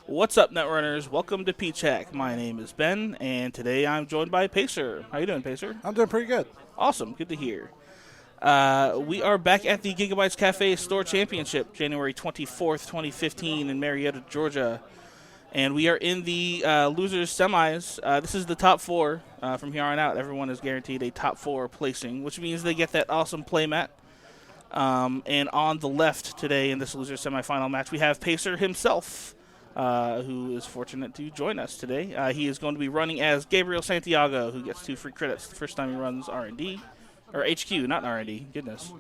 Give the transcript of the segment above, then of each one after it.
What's up, Netrunners? Welcome to Peach Hack. My name is Ben, and today I'm joined by Pacer. How you doing, Pacer? I'm doing pretty good. Awesome. Good to hear. We are back at the Gigabytes Cafe Store Championship, January 24th, 2015, in Marietta, Georgia. And we are in the losers semis. This is the top four. From here on out, everyone is guaranteed a top four placing, which means they get that awesome playmat. And on the left today in this loser semifinal match, we have Pacer himself, who is fortunate to join us today. He is going to be running as Gabriel Santiago, who gets 2 free credits the first time he runs R&D. Or HQ, not R&D. Goodness.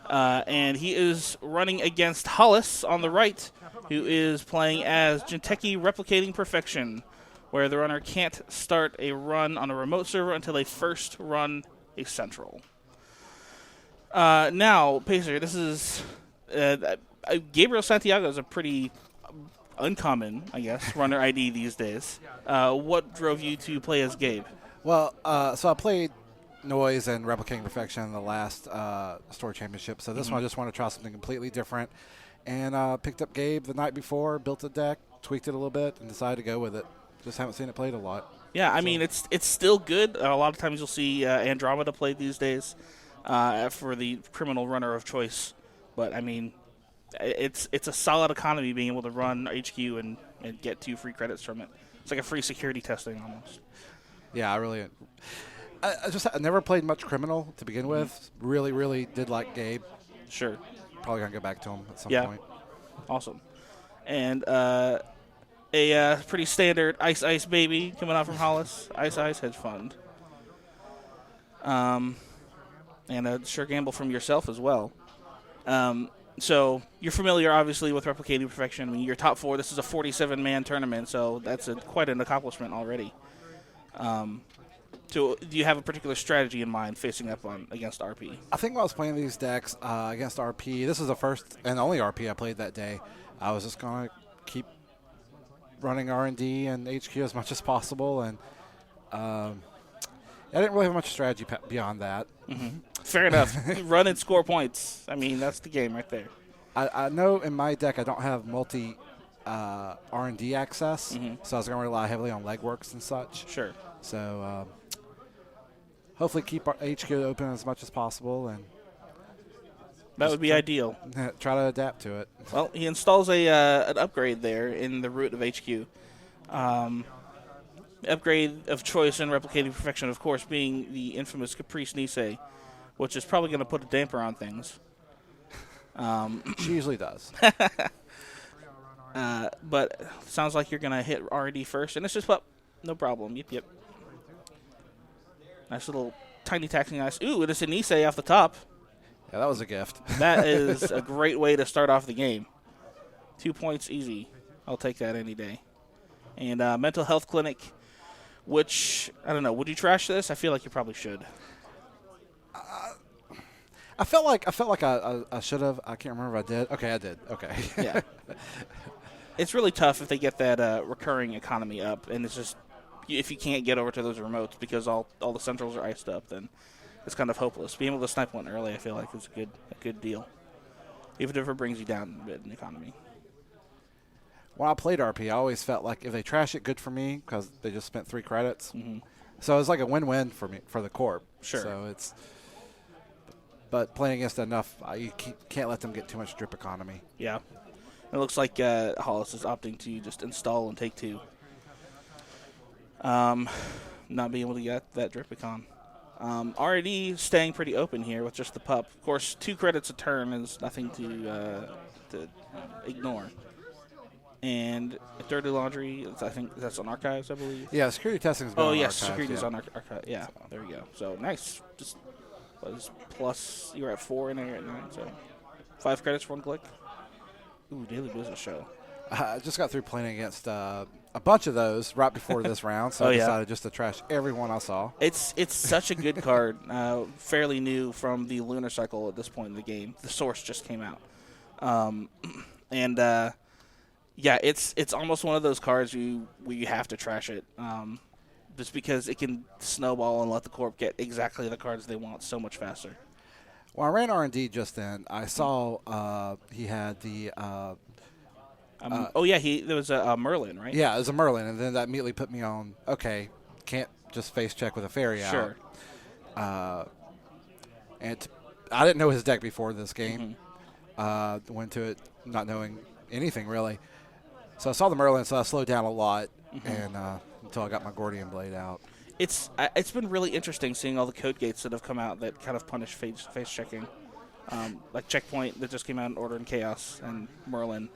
And he is running against Hollis on the right, who is playing as Jinteki Replicating Perfection, where the runner can't start a run on a remote server until they first run a central. Now, Pacer, this is Gabriel Santiago is a pretty uncommon, I guess, runner ID these days. What drove you to play as Gabe? Well, so I played Noise and Replicating Perfection in the last store championship. So this one I just want to try something completely different. And picked up Gabe the night before, built a deck, tweaked it a little bit, and decided to go with it. Just haven't seen it played a lot. Yeah, I mean, it's still good. A lot of times you'll see Andromeda played these days for the criminal runner of choice. But, I mean, it's a solid economy being able to run HQ and get 2 free credits from it. It's like a free security testing almost. Yeah, I never played much criminal to begin with. Really, really did like Gabe. Sure. Probably going to go back to him at some Yeah. point. Awesome. And a pretty standard Ice Ice baby coming out from Hollis. Ice Ice Hedge Fund. And a sure gamble from yourself as well. So you're familiar, obviously, with Replicating Perfection. I mean, you're top 4. This is a 47-man tournament, so that's quite an accomplishment already. So do you have a particular strategy in mind facing up against RP? I think when I was playing these decks against RP, this is the first and only RP I played that day. I was just going to keep running R&D and HQ as much as possible, and I didn't really have much strategy beyond that. Mm-hmm. Fair enough. Run and score points. I mean, that's the game right there. I know in my deck I don't have multi R&D access, so I was going to rely heavily on legworks and such. Sure. So hopefully keep our HQ open as much as possible and that would be ideal. Try to adapt to it. Well, he installs an upgrade there in the root of HQ. Upgrade of choice and Replicating Perfection, of course, being the infamous Caprice Nisei, which is probably going to put a damper on things. She usually does. But sounds like you're going to hit R&D first, and it's just, well, no problem. Yep. Nice little tiny taxing ice. Ooh, it is a Nisei off the top. Yeah, that was a gift. That is a great way to start off the game. 2 points easy. I'll take that any day. And Mental Health Clinic, which, I don't know, would you trash this? I feel like you probably should. I felt like I should have. I can't remember if I did. Okay, I did. Okay. Yeah. It's really tough if they get that recurring economy up, and it's just, if you can't get over to those remotes because all the centrals are iced up, then it's kind of hopeless. Being able to snipe one early, I feel like, is a good deal, even if it brings you down a bit in economy. When I played RP, I always felt like if they trash it, good for me because they just spent 3 credits. Mm-hmm. So it's like a win-win for me for the corp. Sure. So but playing against enough, you can't let them get too much drip economy. Yeah. It looks like Hollis is opting to just install and take 2. Not being able to get that drip econ. R&D staying pretty open here with just the pup. Of course, 2 credits a turn is nothing to ignore. And Dirty Laundry, I think that's on Archives, I believe. Yeah, security testing is on yes, Archives, security is yeah. on Archives. Yeah, there we go. So nice. Just was plus, you were at 4 and you're at 9, so 5 credits for 1 click. Ooh, Daily Business Show. I just got through playing against a bunch of those right before this round, so I decided just to trash everyone I saw. It's such a good card. Fairly new from the Lunar Cycle at this point in the game. The Source just came out. Yeah, it's almost one of those cards where you have to trash it. Just because it can snowball and let the corp get exactly the cards they want so much faster. When I ran R&D just then, I saw he had the Oh yeah, there was a Merlin, right? Yeah, it was a Merlin, and then that immediately put me on, okay, can't just face check with a fairy Sure. out. And I didn't know his deck before this game. Went to it not knowing anything really. So I saw the Merlin, so I slowed down a lot, and until I got my Gordian Blade out. It's been really interesting seeing all the code gates that have come out that kind of punish face checking, like Checkpoint that just came out in Order and Chaos, and Merlin.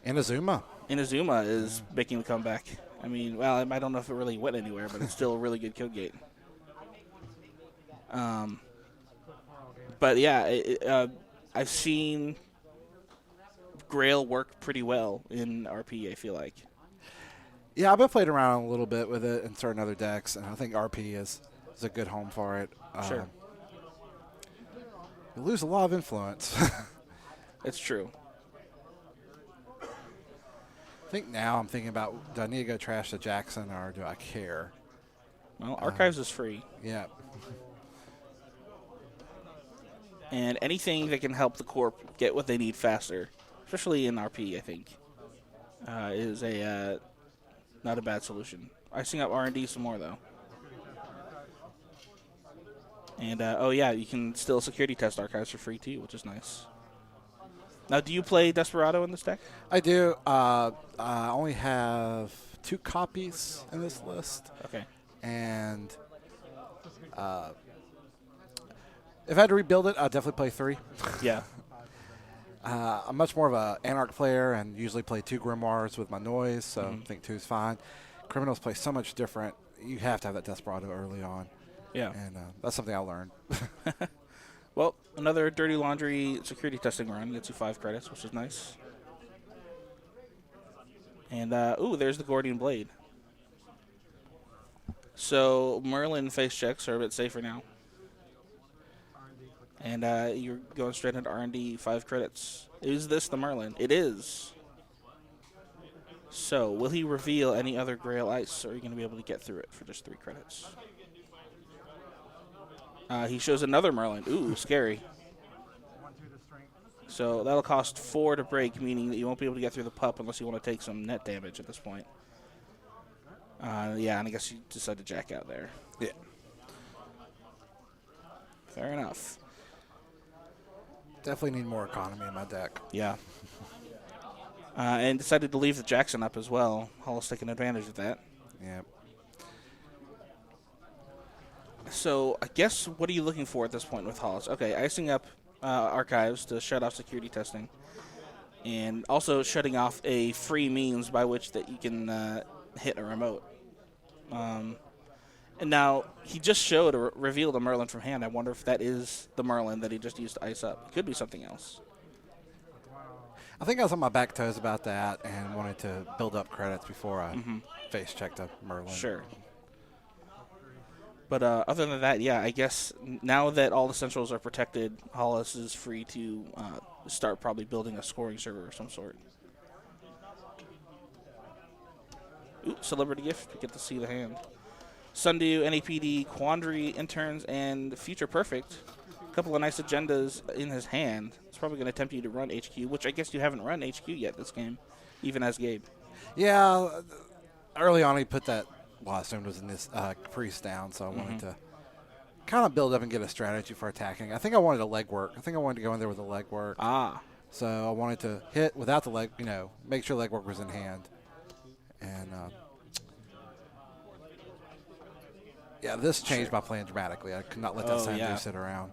Inazuma. Inazuma is making the comeback. I mean, well, I don't know if it really went anywhere, but it's still a really good code gate. But yeah, I've seen Grail work pretty well in RP, I feel like. Yeah, I've been playing around a little bit with it in certain other decks, and I think RP is a good home for it. Sure. You lose a lot of influence. It's true. I think now I'm thinking about, do I need to go trash the Jackson, or do I care? Well, Archives is free. Yeah. And anything that can help the Corp get what they need faster, especially in RP, I think, is a not a bad solution. Icing up R&D some more, though. And, oh yeah, you can still security test Archives for free, too, which is nice. Now, do you play Desperado in this deck? I do. I only have 2 copies in this list. Okay. And if I had to rebuild it, I'd definitely play 3. Yeah. I'm much more of an Anarch player and usually play 2 Grimoires with my noise, so I think 2 is fine. Criminals play so much different. You have to have that Desperado early on. Yeah. And that's something I learned. Well, another Dirty Laundry security testing run gets you 5 credits, which is nice. And, ooh, there's the Gordian Blade. So Merlin face checks are a bit safer now. And you're going straight into R&D, 5 credits. Is this the Merlin? It is. So, will he reveal any other Grail Ice, or are you going to be able to get through it for just 3 credits? He shows another Merlin. Ooh, scary. So that'll cost 4 to break, meaning that you won't be able to get through the pup unless you want to take some net damage at this point. Yeah, and I guess you decide to jack out there. Yeah. Fair enough. Definitely need more economy in my deck. Yeah. And decided to leave the Jackson up as well. Hall's taking advantage of that. Yeah. So I guess what are you looking for at this point with Hollis? Okay, icing up Archives to shut off security testing, and also shutting off a free means by which that you can hit a remote. And now he just showed or revealed a Merlin from hand. I wonder if that is the Merlin that he just used to ice up. It could be something else. I think I was on my back toes about that and wanted to build up credits before I face checked a Merlin. Sure. But other than that, yeah, I guess now that all the centrals are protected, Hollis is free to start probably building a scoring server of some sort. Ooh, Celebrity Gift. We get to see the hand. Sundew, NAPD, Quandary, Interns, and Future Perfect. A couple of nice agendas in his hand. It's probably going to tempt you to run HQ, which I guess you haven't run HQ yet this game, even as Gabe. Yeah, early on he put that, well, I assumed was in this Caprice down, so I wanted to kind of build up and get a strategy for attacking. I think I wanted a legwork. I think I wanted to go in there with a legwork. Ah. So I wanted to hit without the leg, make sure legwork was in hand. And yeah, this changed my plan dramatically. I could not let that Sundew sit around.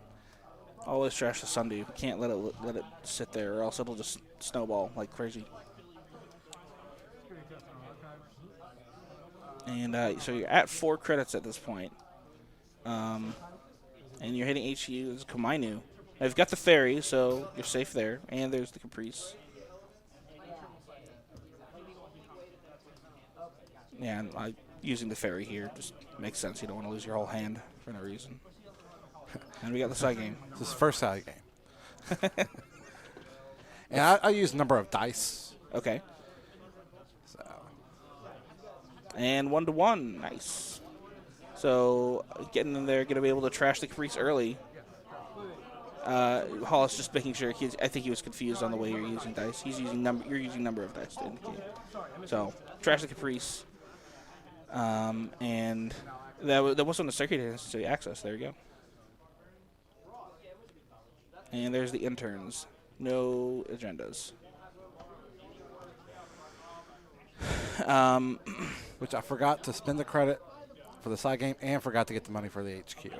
Always trash the Sundew. Can't let it sit there, or else it'll just snowball like crazy. And so you're at 4 credits at this point. And you're hitting HQ. There's Komainu. Now you've got the Fairy, so you're safe there. And there's the Caprice. Yeah, and using the Fairy here just makes sense. You don't want to lose your whole hand for no reason. And we got the side game. This is the first side game. And I use a number of dice. Okay. So. And 1-1. Nice. So getting in there, going to be able to trash the Caprice early. Hollis just making sure. I think he was confused on the way you're using dice. He's using number. You're using number of dice to indicate. So trash the Caprice. And that wasn't a circuit necessary access. There you go. And there's the interns. No agendas. Which I forgot to spend the credit for the side game and forgot to get the money for the HQ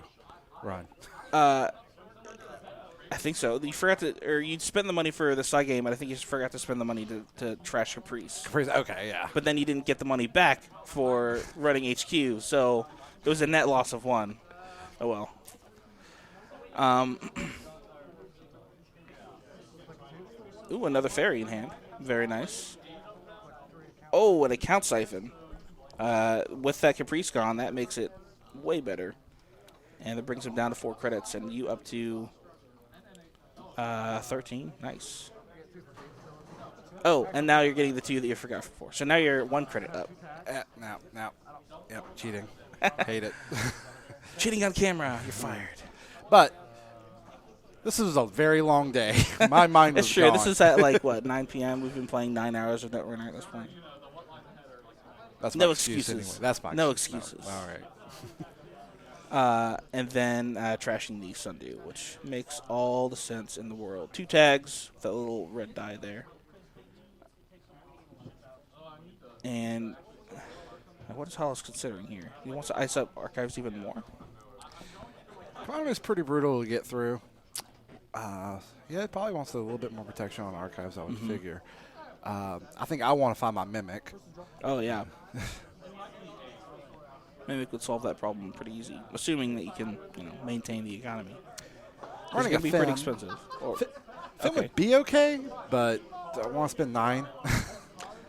run. I think so. You forgot to, or you spent the money for the side game, but I think you just forgot to spend the money to trash Caprice. Okay, yeah. But then you didn't get the money back for running HQ, so it was a net loss of 1. Oh well. Ooh, another fairy in hand. Very nice. Oh, an account siphon. With that Caprice gone, that makes it way better. And it brings him down to 4 credits, and you up to 13. Nice. Oh, and now you're getting the 2 that you forgot before. So now you're 1 credit up. Now. Yep, cheating. Hate it. Cheating on camera. You're fired. But this was a very long day. My mind was It's true. gone. This is at, 9 p.m. We've been playing 9 hours of Netrunner at this point. That's no my excuse excuses. anyway. That's my no excuse. excuses. No. All right. And then trashing the Sundew, which makes all the sense in the world. 2 tags with that little red die there. And what is Hollis considering here? He wants to ice up Archives even more? Commander is pretty brutal to get through. Yeah, it probably wants a little bit more protection on Archives, I would figure. I think I want to find my Mimic. Oh, yeah. Mimic would solve that problem pretty easy, assuming that you can, maintain the economy. It's going to be pretty expensive. Finn would be okay, but I want to spend 9.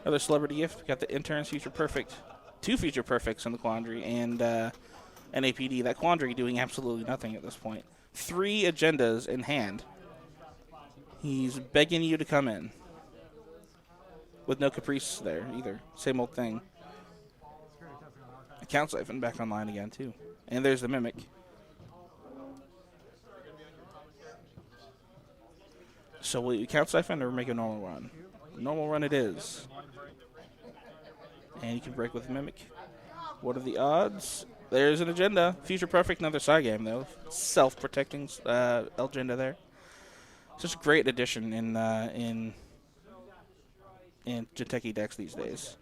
Another celebrity gift. We got the interns Future Perfect. 2 Future Perfects in the Quandary, and NAPD. That Quandary doing absolutely nothing at this point. 3 agendas in hand. He's begging you to come in. With no Caprice there either. Same old thing. Account Siphon back online again, too. And there's the Mimic. So will you Account Siphon or make a normal run? Normal run it is. And you can break with Mimic. What are the odds? There's an agenda. Future Perfect, another side game, though. Self-protecting agenda there. It's just a great addition in Jinteki decks these days.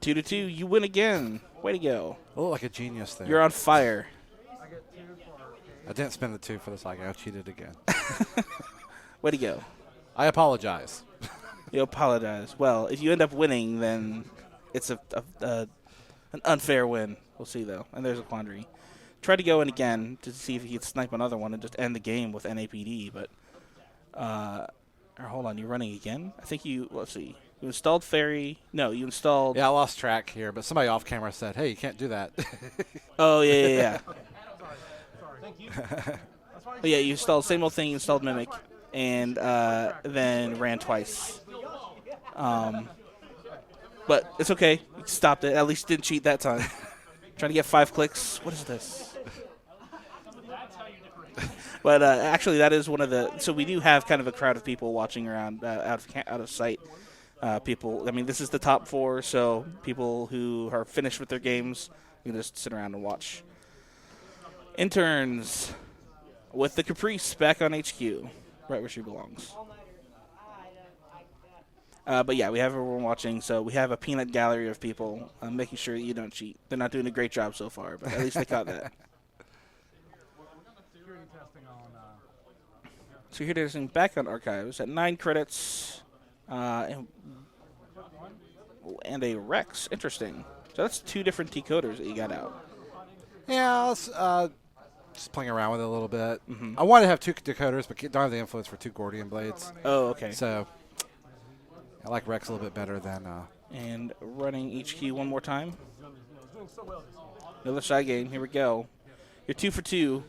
2-2. You win again. Way to go. I look like a genius there. You're on fire. I didn't spend the 2 for the side game. I cheated again. Way to go. I apologize. You apologize. Well, if you end up winning, then it's an unfair win. We'll see, though. And there's a Quandary. Tried to go in again to see if he could snipe another one and just end the game with NAPD, but or hold on, you're running again? I think let's see. You installed Fairy. No, you installed... Yeah, I lost track here, but somebody off camera said, hey, you can't do that. Oh, yeah. But yeah, you installed same old thing, you installed Mimic, and then ran twice. But it's okay. You stopped it. At least didn't cheat that time. Trying to get 5 clicks. What is this? But actually, that is one of the. So we do have kind of a crowd of people watching around out of sight. People. I mean, this is the top 4, so people who are finished with their games can just sit around and watch. Interns with the Caprice back on HQ, right where she belongs. But yeah, we have everyone watching, so we have a peanut gallery of people making sure that you don't cheat. They're not doing a great job so far, but at least they caught that. Security testing back on Archives at 9 credits and a Rex. Interesting. So that's 2 different decoders that you got out. Yeah, I was just playing around with it a little bit. I wanted to have 2 decoders, but don't have the influence for 2 Gordian Blades. Oh, okay. So I like Rex a little bit better than... And running HQ one more time. Another side game. Here we go. You're 2 for 2.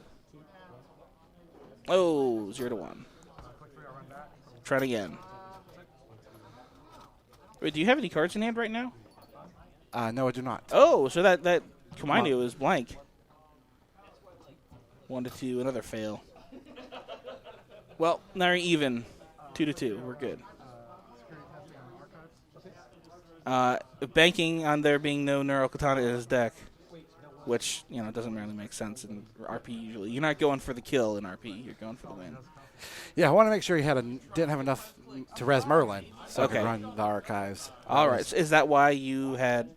Oh, 0-1. Try it again. Wait, do you have any cards in hand right now? No, I do not. Oh, so that Komainu is blank. 1-2, another fail. Well, now we're even. 2-2. We're good. Banking on there being no Neuro Katana in his deck, which doesn't really make sense in RP usually. You're not going for the kill in RP. You're going for the win. Yeah, I want to make sure he didn't have enough to res Merlin, so Okay. I could run the archives. All right. So is that why you had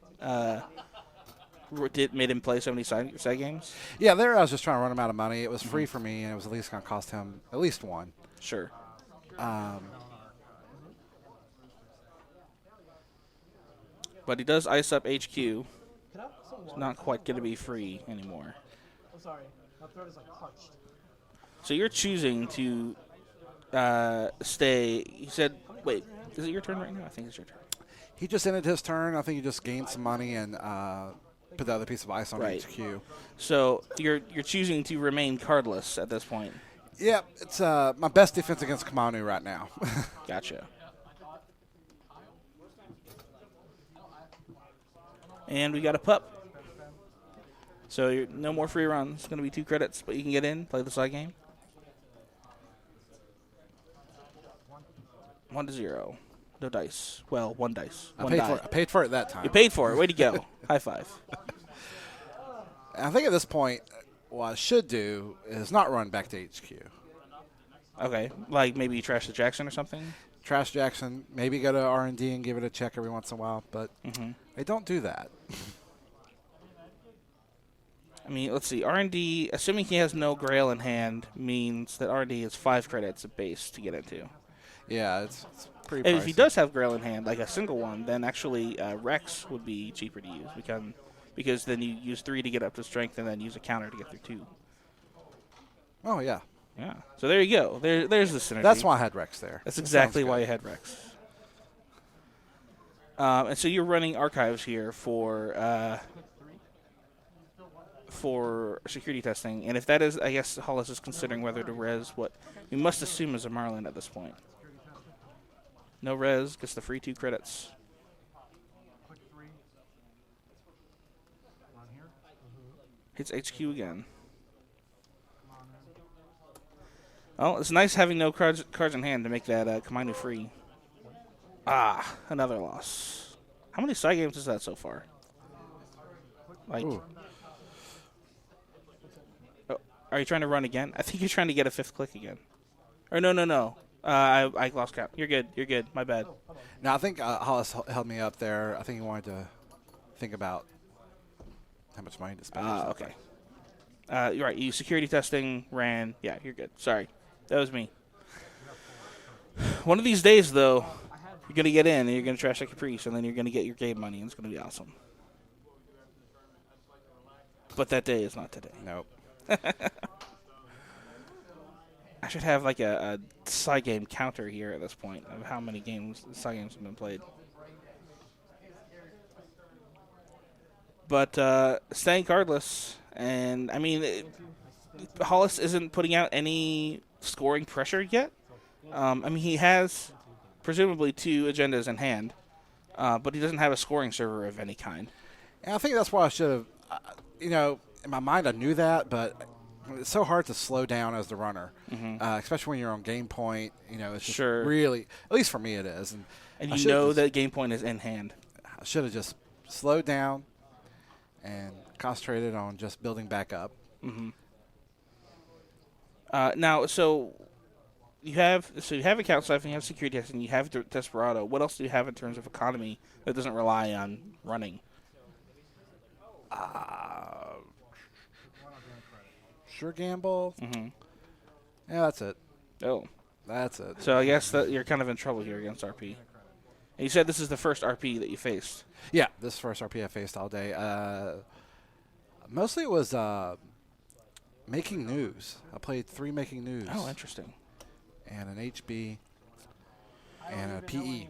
made him play so many side games? Yeah, there I was just trying to run him out of money. It was free for me, and it was at least going to cost him at least one. Sure. But he does ice up HQ. It's not quite going to be free anymore. I'm sorry. My throat is like parched. So you're choosing to stay. You said, wait, is it your turn right now? I think it's your turn. He just ended his turn. I think he just gained some money and put the other piece of ice on Right. HQ. So you're choosing to remain cardless at this point. Yeah, it's my best defense against Kamanu right now. Gotcha. And we got a pup. So no more free runs. It's going to be 2 credits, but you can get in, play the side game. 1-0. No dice. Well, 1 dice. I One paid die. for it. I paid for it that time. You paid for it. Way to go. High five. I think at this point, what I should do is not run back to HQ. Okay. Like maybe trash the Jackson or something? Trash Jackson, maybe go to R&D and give it a check every once in a while, but they don't do that. I mean, let's see. R&D, assuming he has no Grail in hand, means that R&D is 5 credits at base to get into. Yeah, it's pretty And pricey. if he does have Grail in hand, like a single one, then actually Rex would be cheaper to use because then you use 3 to get up to strength and then use a counter to get through 2. Oh, yeah. Yeah. So there you go. There's the synergy. That's why I had Rex there. That's That exactly sounds why good. you had Rex. And so you're running archives here for security testing, and if that is, I guess Hollis is considering whether to res what we must assume is a Marlin at this point. No res, gets the free 2 credits. Hits HQ again. Oh, it's nice having no cards in hand to make that Kaminu free. Ah, another loss. How many side games is that so far? Like, Ooh. oh, are you trying to run again? I think you're trying to get a 5th click again. Or no. I lost count. You're good. My bad. No, I think Hollis held me up there. I think he wanted to think about how much money to spend. or something. Okay. You're right. You security testing ran. Yeah, you're good. Sorry, that was me. One of these days, though, you're gonna get in and you're gonna trash like Caprice, and then you're gonna get your game money, and it's gonna be awesome. But that day is not today. Nope. I should have like a side game counter here at this point of how many side games have been played. But staying cardless, and I mean, Hollis isn't putting out any scoring pressure yet. I mean, he has presumably 2 agendas in hand, but he doesn't have a scoring server of any kind. And I think that's why I should have, in my mind I knew that, but it's so hard to slow down as the runner, especially when you're on game point. It's just Sure. really, at least for me it is. And I you should've know just- that game point is in hand. I should have just slowed down and concentrated on just building back up. Now, so you have account stuff, and you have security testing, you have Desperado. What else do you have in terms of economy that doesn't rely on running? Sure gamble. Mm-hmm. Yeah, that's it. Oh, That's it. so I guess that you're kind of in trouble here against RP. And you said this is the first RP that you faced. Yeah, this is the first RP I faced all day. Mostly it was making news. I played 3 making news. Oh, interesting. And an HB and a PE.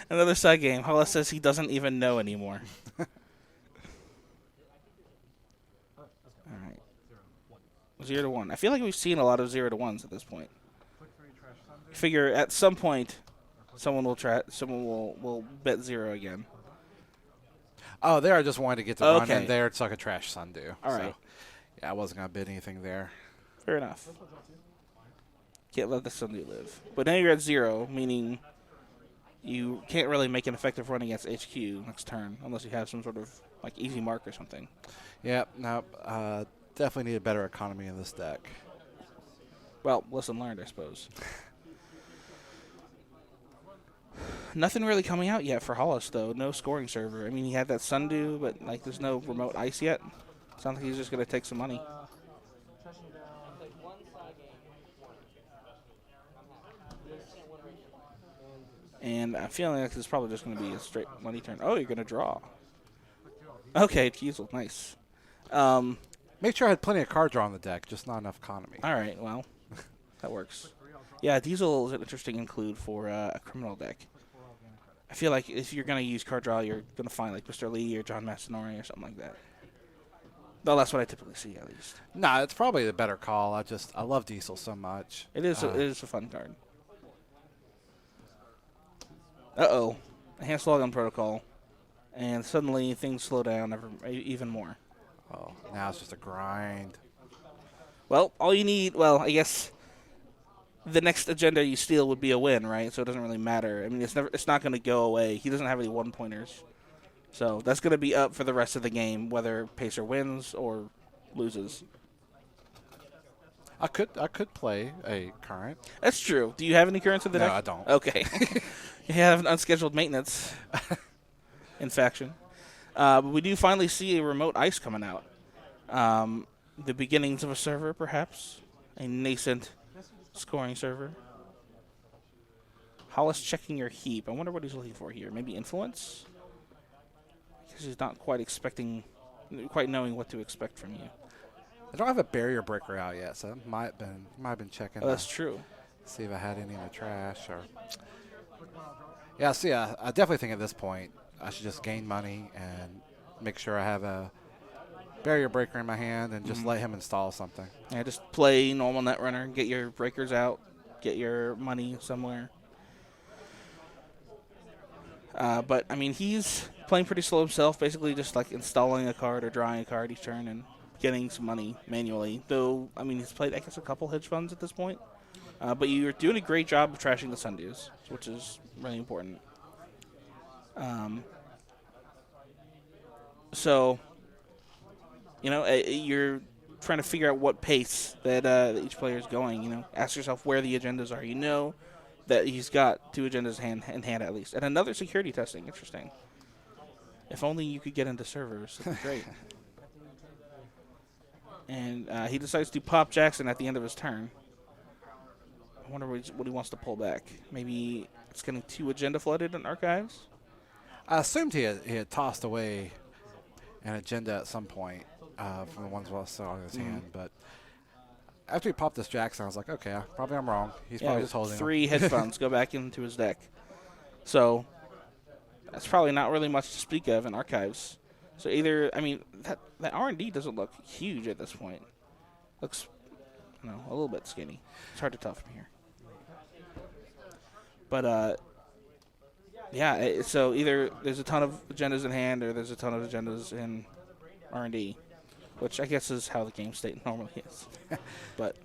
Another side game. Hollis says he doesn't even know anymore. All right. 0-1. I feel like we've seen a lot of 0-1s at this point. Figure at some point someone will bet 0 again. Oh, there I just wanted to get the run Okay. in there so I could trash Sundew. All So, right. Yeah, I wasn't going to bid anything there. Fair enough. Can't let the Sundew live. But now you're at 0, meaning you can't really make an effective run against HQ next turn unless you have some sort of like easy mark or something. Yeah, no, definitely need a better economy in this deck. Well, lesson learned, I suppose. Nothing really coming out yet for Hollis, though. No scoring server. I mean, he had that Sundew, but like, there's no remote ice yet. Sounds like he's just gonna take some money. Trashing down. And I'm feeling like this is probably just gonna be a straight money turn. Oh, you're gonna draw. Okay, Kiesel, nice. Make sure I had plenty of card draw on the deck, just not enough economy. All right, well, that works. Yeah, Diesel is an interesting include for a criminal deck. I feel like if you're going to use card draw, you're going to find like Mr. Lee or John Mastinori or something like that. Well, that's what I typically see, at least. No, it's probably the better call. I love Diesel so much. It is a fun card. Uh-oh. A hand slog on protocol. And suddenly things slow down even more. Oh, now it's just a grind. Well, all you need, I guess the next agenda you steal would be a win, right? So it doesn't really matter. I mean, it's not going to go away. He doesn't have any one-pointers. So that's going to be up for the rest of the game, whether Pacer wins or loses. I could play a current. That's true. Do you have any currents in the deck? No, I don't. Okay. You have an unscheduled maintenance in faction. But we do finally see a remote ice coming out. The beginnings of a server, perhaps. A nascent scoring server. Hollis checking your heap. I wonder what he's looking for here. Maybe influence? Because he's not quite knowing what to expect from you. I don't have a barrier breaker out yet, so I might have been checking. Oh, that's true. See if I had any in the trash or. Yeah, see, I definitely think at this point I should just gain money and make sure I have a barrier breaker in my hand and just let him install something. Yeah, just play normal Netrunner, get your breakers out, get your money somewhere. But, I mean, he's playing pretty slow himself, basically just like installing a card or drawing a card each turn and getting some money manually. Though, I mean, he's played, I guess, a couple hedge funds at this point. But you're doing a great job of trashing the Sundews, which is really important. So, you know, you're trying to figure out what pace that each player is going. You know, ask yourself where the agendas are. You know that he's got 2 agendas in hand at least. And another security testing. Interesting. If only you could get into servers. That'd be great. And he decides to pop Jackson at the end of his turn. I wonder what he wants to pull back. Maybe it's getting 2 agenda flooded in archives? I assumed he had tossed away an agenda at some point from the ones I saw in his hand, but after he popped this Jackson, I was like, okay, probably I'm wrong. He's probably just holding 3 hedge funds go back into his deck. So that's probably not really much to speak of in archives. So either, I mean, that R&D doesn't look huge at this point. Looks, you know, a little bit skinny. It's hard to tell from here. But, yeah, so either there's a ton of agendas in hand or there's a ton of agendas in R&D, which I guess is how the game state normally is. But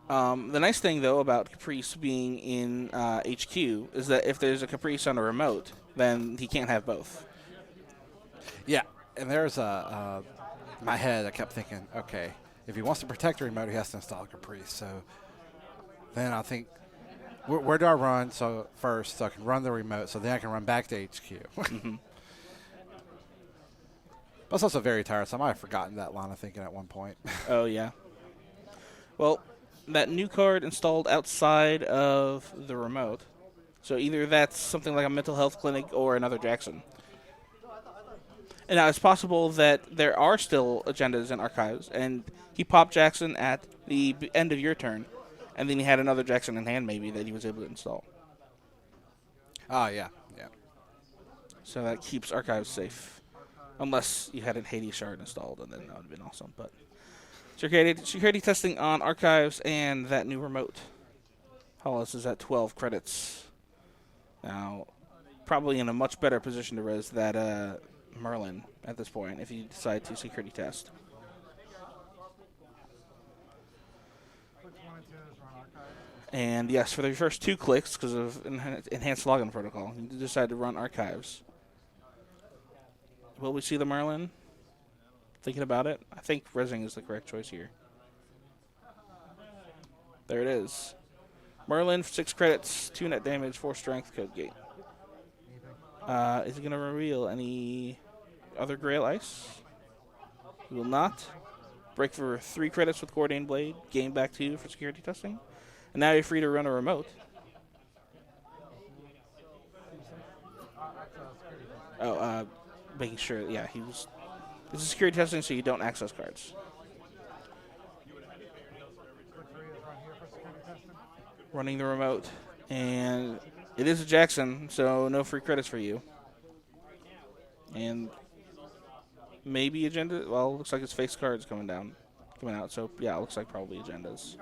the nice thing, though, about Caprice being in HQ is that if there's a Caprice on a remote, then he can't have both. Yeah, and there's in my head, I kept thinking, okay, if he wants to protect the remote, he has to install a Caprice. So then I think, where do I run first so I can run the remote so then I can run back to HQ? Mm-hmm. But it's also very tiresome. I might have forgotten that line of thinking at one point. Oh, yeah. Well, that new card installed outside of the remote. So either that's something like a mental health clinic or another Jackson. And now it's possible that there are still agendas in archives, and he popped Jackson at the end of your turn, and then he had another Jackson in hand maybe that he was able to install. Oh, yeah. So that keeps archives safe. Unless you had a Hades shard installed, and then that would have been awesome. But security testing on archives and that new remote. Hollis is at 12 credits. Now, probably in a much better position to res that Merlin at this point if you decide to security test. And yes, for the first 2 clicks, because of enhanced login protocol, you decide to run archives. Will we see the Merlin? Thinking about it, I think Resing is the correct choice here. There it is. Merlin, 6 credits, 2 net damage, 4 strength, code gate. Is it going to reveal any other Grail Ice? He will not. Break for 3 credits with Gordian Blade, gain back 2 for security testing. And now you're free to run a remote. Oh, making sure, yeah, this is security testing, so you don't access cards. Running the remote, and it is a Jackson, so no free credits for you. And maybe agenda. Well, looks like it's face cards coming out. So yeah, it looks like probably agendas.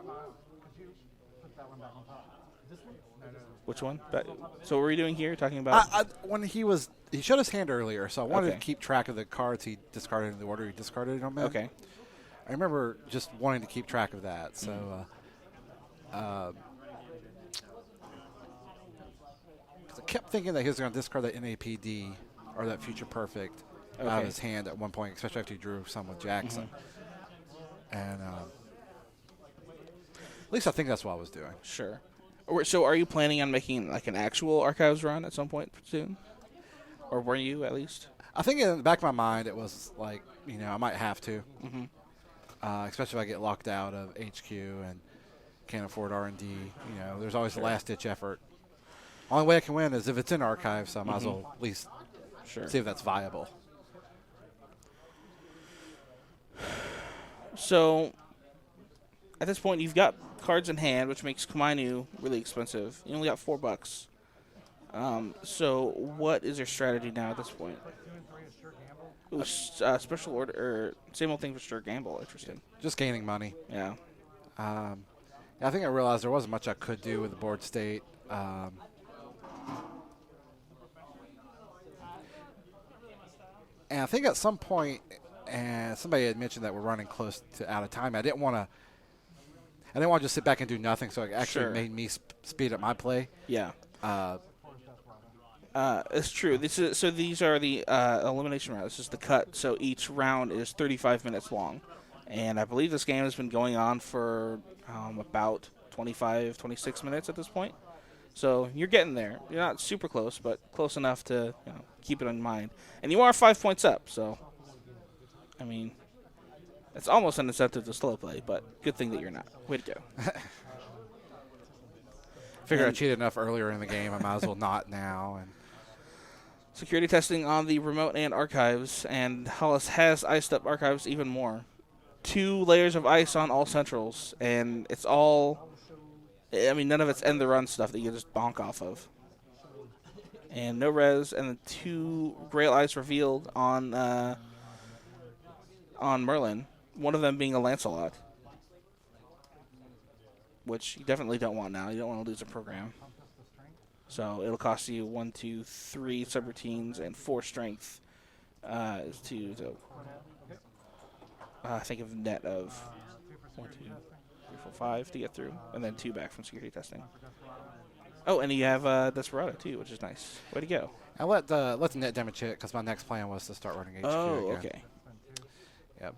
Which one? So what were you doing here? Talking about when he showed his hand earlier, so I wanted Okay. to keep track of the cards he discarded in the order he discarded them in. okay. I remember just wanting to keep track of that. So, 'cause I kept thinking that he was going to discard that NAPD or that Future Perfect out Okay. of his hand at one point, especially after he drew some with Jackson. And at least I think that's what I was doing. Sure. So are you planning on making like an actual archives run at some point soon? Or were you at least? I think in the back of my mind it was like, I might have to, especially if I get locked out of HQ and can't afford R&D. There's always the last-ditch effort. Only way I can win is if it's in archives, so I might as well at least Sure. see if that's viable. So at this point, you've got cards in hand, which makes Kamainu really expensive. You only got $4. So what is your strategy now at this point? Ooh, special order, or same old thing for Stir Gamble. Interesting. Just gaining money. Yeah. I think I realized there wasn't much I could do with the board state. And I think at some point, and somebody had mentioned that we're running close to out of time. I didn't want to just sit back and do nothing, so it actually Sure. made me speed up my play. Yeah. It's true. These are the elimination rounds. This is the cut. So each round is 35 minutes long, and I believe this game has been going on for about 25, 26 minutes at this point. So you're getting there. You're not super close, but close enough to keep it in mind. And you are 5 points up. So, I mean, it's almost an incentive to slow play, but good thing that you're not. Way to go. Figured I And- cheated enough earlier in the game. I might as well not now. And Security testing on the remote and archives, and Hollis has iced up archives even more. 2 layers of ice on all centrals, and it's all, none of it's end the run stuff that you just bonk off of. And no res, and then 2 Grail Ice revealed on Merlin, one of them being a Lancelot, which you definitely don't want now. You don't want to lose a program. So it'll cost you 1, 2, 3 subroutines and 4 strength. I think of net of 1, 2, 3, 4, 5 to get through, and then 2 back from security testing. Oh, and you have Desperado too, which is nice. Way to go. I let the net damage hit because my next plan was to start running HQ Oh, again. okay. Yep.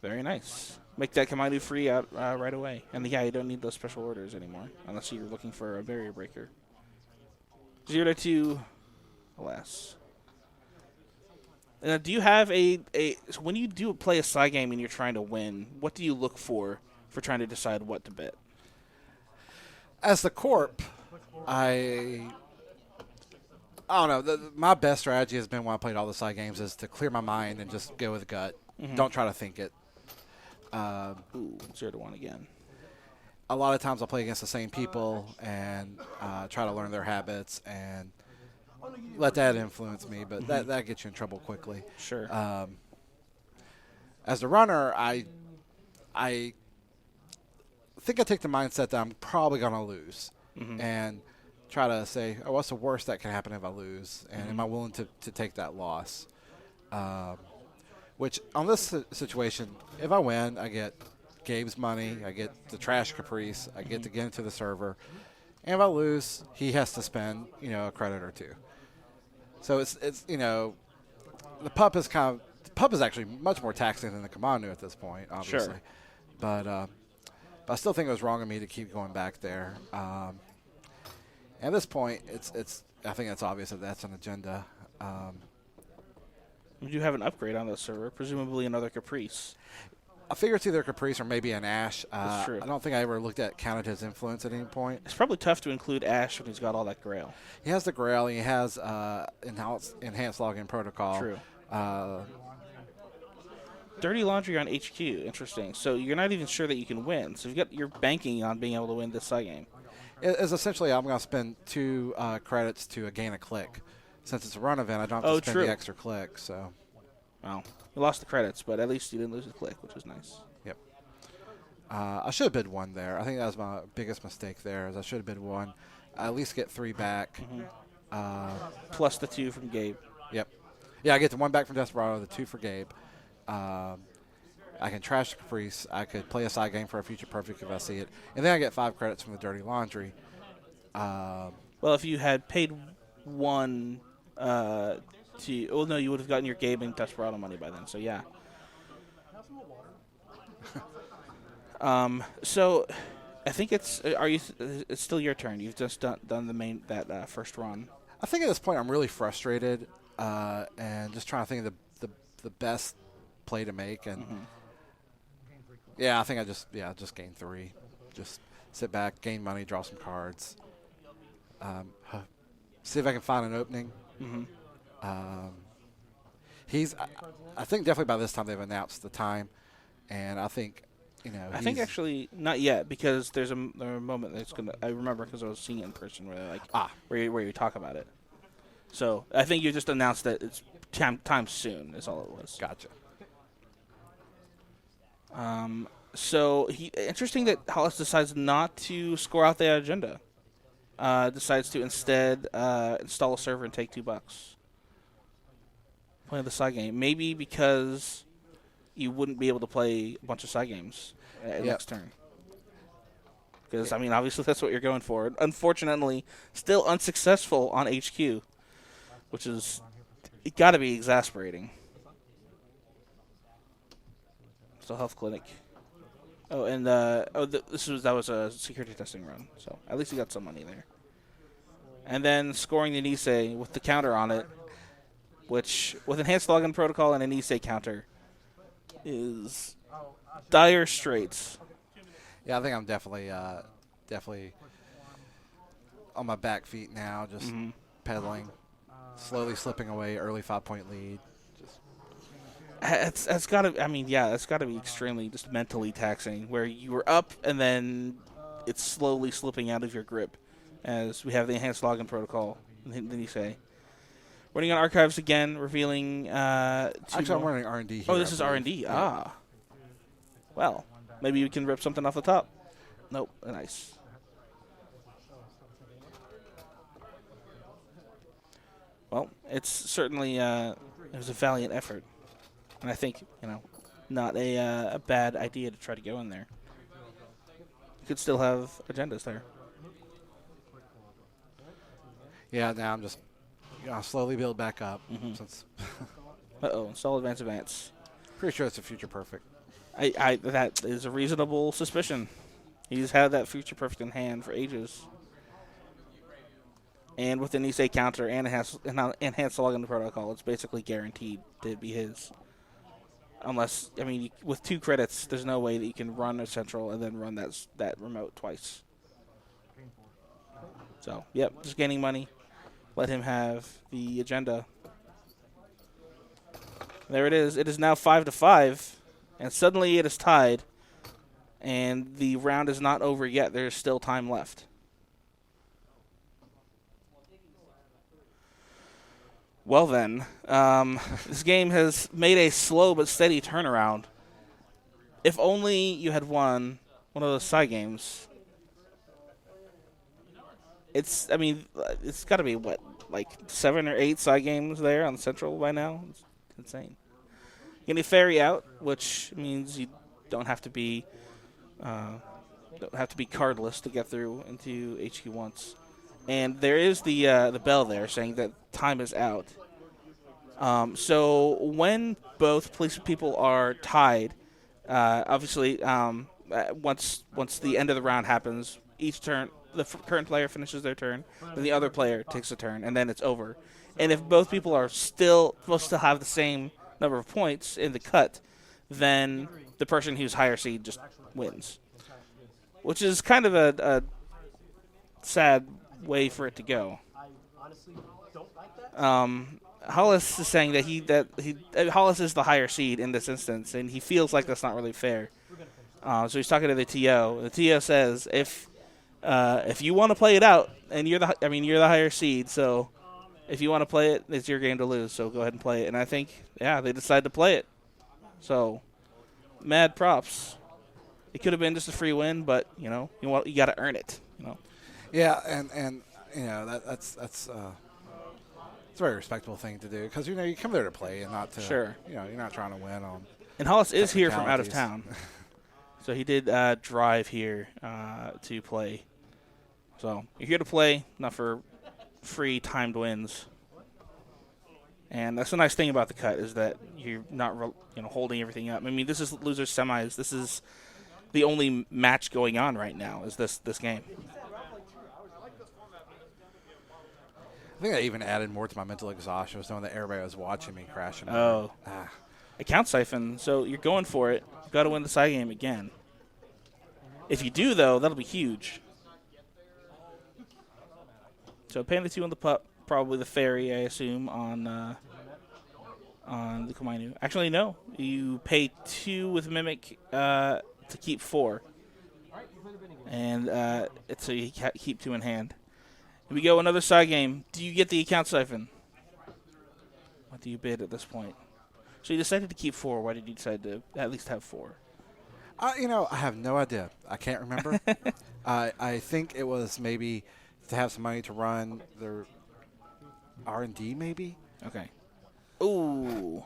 Very nice. Make that Kamainu free out right away. And yeah, you don't need those special orders anymore, unless you're looking for a barrier breaker. 0 to 2, alas. Do you have so when you do play a side game and you're trying to win, what do you look for trying to decide what to bet? As the Corp, I don't know. My best strategy has been when I played all the side games is to clear my mind and just go with the gut. Don't try to think it. Ooh, 0 to 1 again. A lot of times I'll play against the same people and try to learn their habits and let that influence me, but that gets you in trouble quickly. Sure. As a runner, I think I take the mindset that I'm probably going to lose. And try to say, oh, what's the worst that can happen if I lose, and am I willing to take that loss? Which on this situation, if I win, I get Gabe's money, I get the trash Caprice, I get to get into the server, and if I lose, he has to spend a credit or two. So it's the pup is actually much more taxing than the Commando at this point, obviously. Sure. But I still think it was wrong of me to keep going back there. At this point, I think it's obvious that that's an agenda. You do have an upgrade on the server, presumably another Caprice. I figure it's either Caprice or maybe an Ash. That's true. I don't think I ever counted his influence at any point. It's probably tough to include Ash when he's got all that Grail. He has the Grail. He has enhanced login protocol. True. Dirty Laundry on HQ. Interesting. So you're not even sure that you can win. So you're banking on being able to win this side game. It's essentially I'm going to spend 2 credits to gain a click. Since it's a run event, I don't have to spend the extra click. So. Wow. You lost the credits, but at least you didn't lose the click, which was nice. Yep. I should have bid 1 there. I think that was my biggest mistake there. Is I should have bid 1. I at least get 3 back. Plus the 2 from Gabe. Yep. Yeah, I get the 1 back from Desperado, the 2 for Gabe. I can trash the Caprice. I could play a side game for a future perfect if I see it. And then I get 5 credits from the Dirty Laundry. Well, if you had paid 1 no, you would have gotten your Gabe and Desperado money by then. So, yeah. So, I think it's still your turn. You've just done that first run. I think at this point I'm really frustrated and just trying to think of the best play to make. And yeah, I think I just gain 3. Just sit back, gain money, draw some cards. See if I can find an opening. I think definitely by this time they've announced the time, and I think, I think actually not yet, because there's a moment that's I remember because I was seeing it in person where they're like, where you talk about it. So I think you just announced that it's time soon is all it was. Gotcha. So interesting that Hollis decides not to score out the agenda. Decides to instead install a server and take $2. Play the side game. Maybe because you wouldn't be able to play a bunch of side games next turn. Because, I mean, obviously that's what you're going for. Unfortunately, still unsuccessful on HQ, which is got to be exasperating. Still health clinic. Oh, and that was a security testing run. So at least you got some money there. And then scoring the Nisei with the counter on it, which with enhanced login protocol and a Nisei counter is dire straits. Yeah, I think I'm definitely on my back feet now, just pedaling, slowly slipping away. Early 5-point lead. That's got to. I mean, yeah, that's got to be extremely just mentally taxing. Where you were up and then it's slowly slipping out of your grip, as we have the enhanced login protocol. Then you say, running on archives again, revealing. Actually, I'm running R&D here. Oh, this is R&D. Yeah. Well, maybe you can rip something off the top. Nope. Nice. Well, it's certainly it was a valiant effort. And I think, not a bad idea to try to go in there. You could still have agendas there. Yeah, now I'm just slowly build back up. Since Install advance. Pretty sure it's a future perfect. That is a reasonable suspicion. He's had that future perfect in hand for ages. And with the Nisei counter and enhanced login protocol, it's basically guaranteed to be his. Unless, with 2 credits, there's no way that you can run a central and then run that remote twice. So, yep, just gaining money. Let him have the agenda. There it is. It is now 5-5, and suddenly it is tied, and the round is not over yet. There is still time left. Well then, this game has made a slow but steady turnaround. If only you had won one of those side games. it's got to be what, like 7 or 8 side games there on Central by now. It's insane. You get a ferry out, which means you don't have to be cardless to get through into HQ once. And there is the bell there saying that time is out. So when both police people are tied, obviously once the end of the round happens, each turn the current player finishes their turn, then the other player takes a turn, and then it's over. And if both people are still supposed to have the same number of points in the cut, then the person who's higher seed just wins, which is kind of a sad way for it to go. Hollis is saying that Hollis is the higher seed in this instance, and he feels like that's not really fair. So he's talking to the TO. The TO says if you want to play it out, and you're the higher seed, so if you want to play it, it's your game to lose. So go ahead and play it. And I think they decided to play it. So mad props. It could have been just a free win, but you got to earn it. Yeah, and that's it's a very respectable thing to do because you come there to play and not to. Sure. You're not trying to win on. And Hollis is here from out of town, so he did drive here to play. So you're here to play, not for free timed wins. And that's the nice thing about the cut is that you're not holding everything up. I mean, this is losers semis. This is the only match going on right now is this game. I think that even added more to my mental exhaustion was knowing that everybody was watching me crashing. Oh. Account siphon. So you're going for it. You've got to win the side game again. If you do, though, that'll be huge. So Panda 2 on the pup, probably the ferry, I assume, on the Komainu. Actually, no. You pay 2 with Mimic to keep 4. And so you keep 2 in hand. Here we go, another side game. Do you get the account siphon? What do you bid at this point? So you decided to keep 4. Why did you decide to at least have 4? I have no idea. I can't remember. I think it was maybe to have some money to run their R&D, maybe. Okay. Ooh.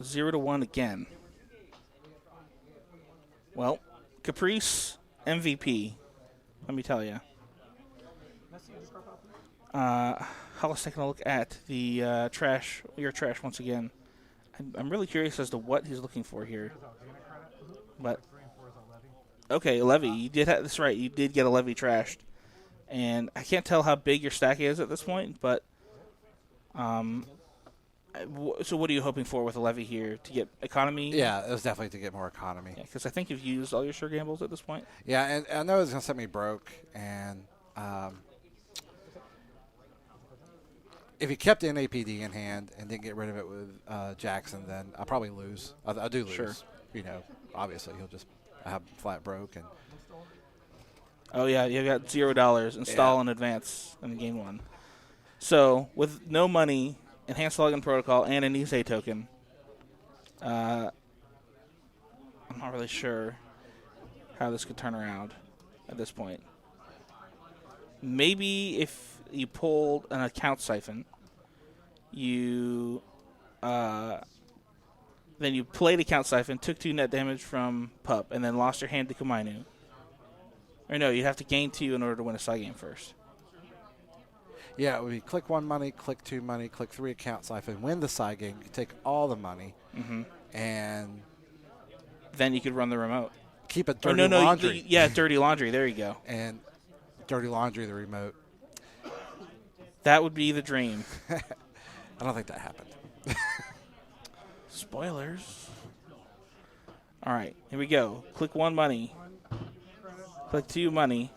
0-1 again. Well, Caprice MVP. Let me tell you. Hollis taking a look at the trash. Your trash once again. I'm really curious as to what he's looking for here. But okay, levy. You did have this right. You did get a levy trashed, and I can't tell how big your stack is at this point. But so what are you hoping for with a levy here to get economy? Yeah, it was definitely to get more economy. Yeah, because I think you've used all your sure gambles at this point. Yeah, and I know it was gonna set me broke, and if he kept NAPD in hand and didn't get rid of it with Jackson, then I'll probably lose. I do lose. Sure. Obviously he'll just have flat broke. And oh, yeah, you got $0. Install in advance in game 1. So with no money, enhanced login protocol, and an Nisei token, I'm not really sure how this could turn around at this point. Maybe if you pulled an account siphon, you then you played account siphon, took 2 net damage from Pup, and then lost your hand to Komainu. Or no, you'd have to gain 2 in order to win a side game first. Yeah, it would be click 1 money, click 2 money, click 3 account siphon, win the side game. You take all the money, and then you could run the remote. Keep it dirty laundry. Dirty laundry. There you go. And dirty laundry the remote. That would be the dream. I don't think that happened. Spoilers. All right, here we go. Click 1 money. Click 2 money.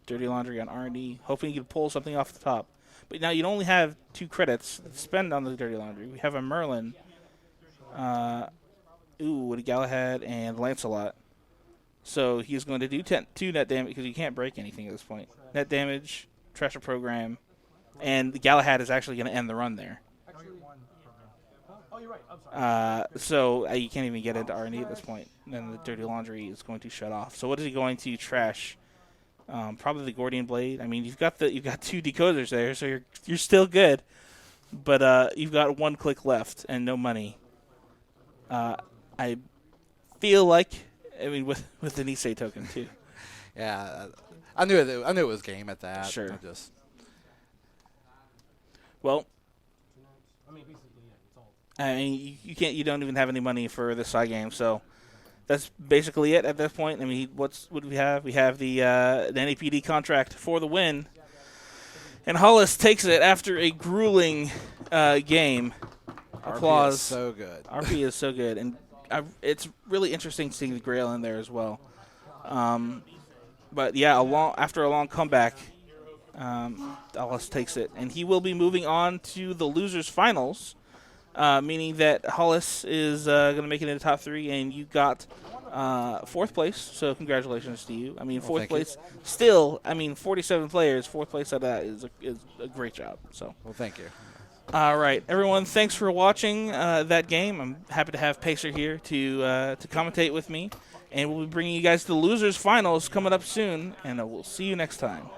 Dirty laundry on R&D. Hoping you can pull something off the top. But now you only have 2 credits to spend on the dirty laundry. We have a Merlin. With a Galahad and Lancelot. So he's going to do 2 net damage because you can't break anything at this point. Net damage, trash a program, and the Galahad is actually going to end the run there. So you can't even get into R&D at this point. Then the Dirty Laundry is going to shut off. So what is he going to trash? Probably the Gordian Blade. I mean, you've got 2 decoders there, so you're still good. But you've got 1 click left and no money. I feel like, I mean, with the Nisei token too. Yeah, I knew it was game at that. Sure. I just Well, I mean, you don't even have any money for this side game, so that's basically it at this point. I mean, what do we have? We have the NAPD contract for the win, and Hollis takes it after a grueling game. Applause. RP is so good. RP is so good, and it's really interesting seeing the Grail in there as well. But yeah, after a long comeback, Hollis takes it, and he will be moving on to the losers finals. Meaning that Hollis is going to make it in the top 3, and you got 4th place. So congratulations to you. I mean, 4th place. Still, I mean, 47 players. 4th place out of that is a great job. So. Well, thank you. All right, everyone. Thanks for watching that game. I'm happy to have Pacer here to commentate with me, and we'll be bringing you guys to the losers finals coming up soon. And we'll see you next time.